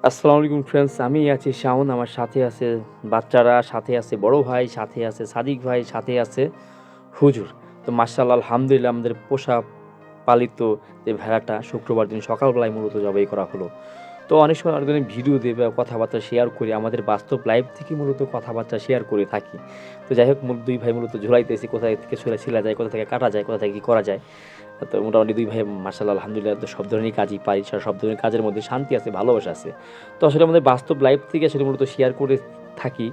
আসসালামু আলাইকুম ফ্রেন্ডস, আমি আছি শাওন। আমার সাথে আছে বাচ্চারা, সাথে আছে বড় ভাই, সাথে আছে সাদিক ভাই, সাথে আছে হুজুর। তো মাশাআল্লাহ, আলহামদুলিল্লাহ, আমাদের পোষা পালিত যে ভেড়াটা শুক্রবার দিন সকালবেলায় মূলত জবাই করা হলো। তো অনেক সময় অনেক ধরনের ভিডিও দিয়ে বা কথাবার্তা শেয়ার করি, আমাদের বাস্তব লাইফ থেকে মূলত কথাবার্তা শেয়ার করে থাকি। তো যাই হোক, দুই ভাই মূলত ঝুলাইতেছি, কোথায় থেকে ছিলা যায়, কোথা থেকে কাটা যায়, কোথা থেকে কী করা যায়। তো মোটামুটি দুই ভাই মাশাআল্লাহ আলহামদুলিল্লাহ তো সব ধরনেরই কাজই পারি, সব ধরনের কাজের মধ্যে শান্তি আছে, ভালোবাসা আছে। তো আসলে আমাদের বাস্তব লাইফ থেকে আসলে মূলত শেয়ার করে থাকি।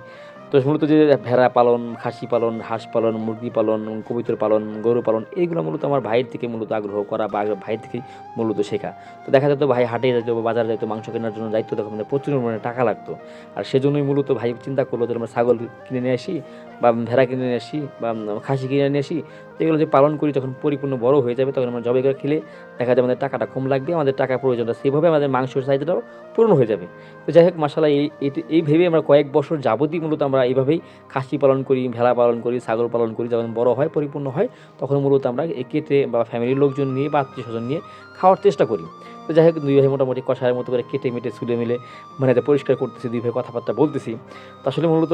তো মূলত যে ভেড়া পালন, খাসি পালন, হাঁস পালন, মুরগি পালন, কবুতর পালন, গরু পালন, এইগুলো মূলত আমার ভাইয়ের থেকে মূলত আগ্রহ করা বা ভাইয়ের থেকেই মূলত শেখা। তো দেখা যেত ভাই হাটে যেত বা বাজারে যেত, মাংস কেনার জন্য দায়িত্ব, তখন আমাদের প্রচুর পরিমাণে টাকা লাগতো। আর সেজন্যই মূলত ভাই চিন্তা করলো যে আমরা ছাগল কিনে নিয়ে আসি বা ভেড়া কিনে নিয়ে আসি বা খাসি কিনে নিয়ে আসি। তো এগুলো যে পালন করি যখন পরিপূর্ণ বড় হয়ে যাবে, তখন আমরা জবাই করে খেলে দেখা যাবে আমাদের টাকাটা কম লাগবে, আমাদের টাকার প্রয়োজনটা সেভাবে আমাদের মাংসের চাহিদাটাও পূরণ হয়ে যাবে। তো যাই হোক মাশাআল্লাহ, এই ভেবেই আমরা কয়েক বছর যাবতই মূলত আমরা এইভাবেই খাসি পালন করি, ভেড়া পালন করি, ছাগল পালন করি। যখন বড় হয়, পরিপূর্ণ হয়, তখন মূলত আমরা কেটে বা ফ্যামিলির লোকজন নিয়ে বা আত্মীয়স্বজন নিয়ে খাওয়ার চেষ্টা করি। তো যাই হোক, দুই ভাই মোটামুটি কষায়ের মতো করে কেটে মেটে ছুলে মিলে মানে পরিষ্কার করতেছি, দুই ভাই কথাবার্তা বলতেছি। তো আসলে মূলত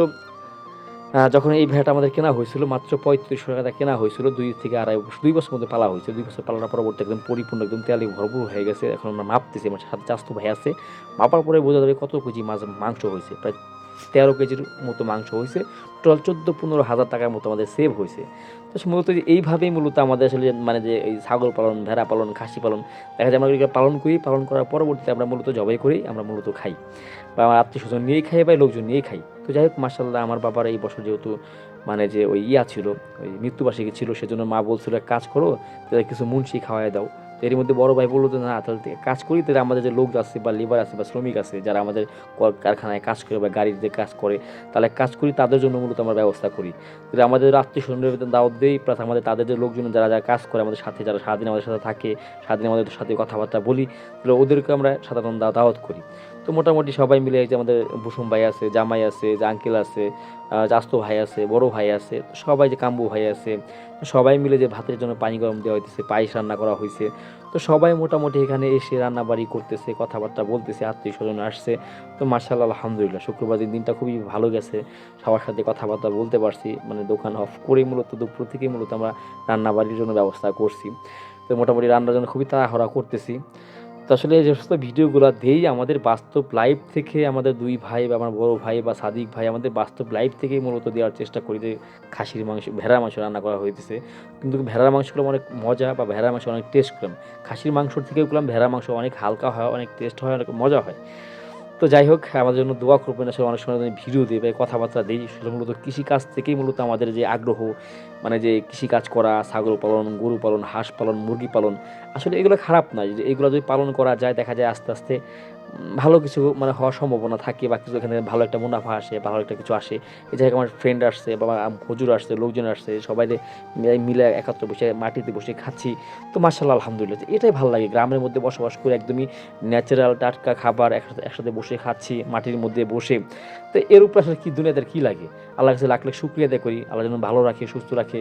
যখন এই ভেড়াটা আমাদের কেনা হয়েছিল মাত্র ৩৫০০ টাকায় কেনা হয়েছিল। ২ থেকে আড়াই বছর, ২ বছর মধ্যে পালা হয়েছে। ২ বছর পালার পরবর্তী একদম পরিপূর্ণ একদম তেলে ভরপুর হয়ে গেছে। এখন আমরা মাপতেছি, আমার সাথে চাচাতো ভাই আছে। মাপার পরে বোঝা যাবে কত কেজি মাংস হয়েছে। প্রায় ১৩ কেজির মতো মাংস হয়েছে। টোটাল ১৪-১৫ হাজার টাকার মতো আমাদের সেভ হয়েছে। তো মূলত যে এইভাবেই মূলত আমাদের আসলে মানে যে এই ছাগল পালন, ভেড়া পালন, খাসি পালন, দেখা যায় আমরা এগুলো পালন করি। পালন করার পরবর্তীতে আমরা মূলত জবাই করেই আমরা মূলত খাই। বা আমার আত্মীয়স্বজন নিয়েই খাই বা লোকজন নিয়েই খাই। তো যাই হোক মাশাআল্লাহ, আমার বাবার এই বছর যেহেতু মানে যে ওই ছিল, ওই মৃত্যুবার্ষিকী ছিল, সেজন্য মা বলছিল, "এক কাজ করো, তাদের কিছু মুনশি খাওয়ায় দাও।" তো এর মধ্যে বড় ভাই বলল যে, "না, তাহলে কাজ করি, তাহলে আমাদের যে লোক আছে বা লেবার আছে বা শ্রমিক আছে, যারা আমাদের কারখানায় কাজ করে বা গাড়িতে কাজ করে, তাহলে এক কাজ করি, তাদের জন্য মূলত আমরা ব্যবস্থা করি। তাহলে আমাদের আত্মীয়স্বজনদের দাওয়াত দেই, প্লাস আমাদের তাদের যে লোকজন যারা কাজ করে আমাদের সাথে, যারা সারাদিন আমাদের সাথে থাকে, সারাদিন আমাদের সাথে কথাবার্তা বলি, তাহলে ওদেরকে আমরা সাধারণ দাওয়াত করি।" তো মোটামুটি সবাই মিলে, এই যে আমাদের বুসুম ভাই আছে, জামাই আছে, যে আঙ্কেল আছে, চাচতো ভাই আছে, বড় ভাই আছে, সবাই, যে কাম্বু ভাই আছে, সবাই মিলে যে ভাতের জন্য পানি গরম দেওয়া হইতেছে, পায়েস রান্না করা হইছে। তো সবাই মোটামুটি এখানে এসে রান্নাবাড়ি করতেছে, কথাবার্তা বলতেছে, আত্মীয়স্বজন আসছে। তো মাশাআল্লাহ আলহামদুলিল্লাহ, শুক্রবার দিনটা খুবই ভালো গেছে। সবার সাথে কথাবার্তা বলতে পারছি। মানে দোকান অফ করেই মূলত দুপুর থেকেই মূলত আমরা রান্নাবাড়ির জন্য ব্যবস্থা করছি। তো মোটামুটি রান্নার জন্য খুবই তাড়াহুড়া করতেছি। তো আসলে যে সমস্ত ভিডিওগুলা দেই আমাদের বাস্তব লাইফ থেকে, আমাদের দুই ভাই বা আমার বড় ভাই বা সাদিক ভাই, আমাদের বাস্তব লাইফ থেকেই মূলত দেওয়ার চেষ্টা করি, যে খাসির মাংস, ভেড়ার মাংস রান্না করা হইতেছে। কিন্তু ভেড়ার মাংসগুলো অনেক মজা বা ভেড়ার মাংস অনেক টেস্ট কম। খাসির মাংসর থেকেও করলাম ভেড়ার মাংস অনেক হালকা হয়, অনেক টেস্ট হয়, অনেক মজা হয়। তো যাই হোক, আমাদের জন্য দোয়া করবেন। আসলে অনেক সময় আমি ভিডিও দিই বা কথাবার্তা দিই, সেটা মূলত কৃষিকাজ থেকেই মূলত আমাদের যে আগ্রহ, মানে যে কৃষিকাজ করা, ছাগল পালন, গরু পালন, হাঁস পালন, মুরগি পালন, আসলে এগুলো খারাপ নয়। যে এগুলো যদি পালন করা যায়, দেখা যায় আস্তে আস্তে ভালো কিছু মানে হওয়ার সম্ভাবনা থাকে বা কিছু এখানে ভালো একটা মুনাফা আসে, ভালো একটা কিছু আসে। এই জায়গায় আমার ফ্রেন্ড আসছে বা হুজুর আসছে, লোকজন আসছে, সবাই মিলে একত্রে বসে মাটিতে বসে খাচ্ছি। তো মাশাআল্লাহ আলহামদুলিল্লাহ, এটাই ভালো লাগে। গ্রামের মধ্যে বসবাস করে একদমই ন্যাচারাল টাটকা খাবার একসাথে একসাথে বসে খাচ্ছি, মাটির মধ্যে বসে। তো এর উপরে আসলে কি দুনিয়াতে আর কি লাগে? আল্লাহর কাছে লাখ লাখ শুকরিয়া আদায় করি, আল্লাহ যেন ভালো রাখে, সুস্থ রাখে।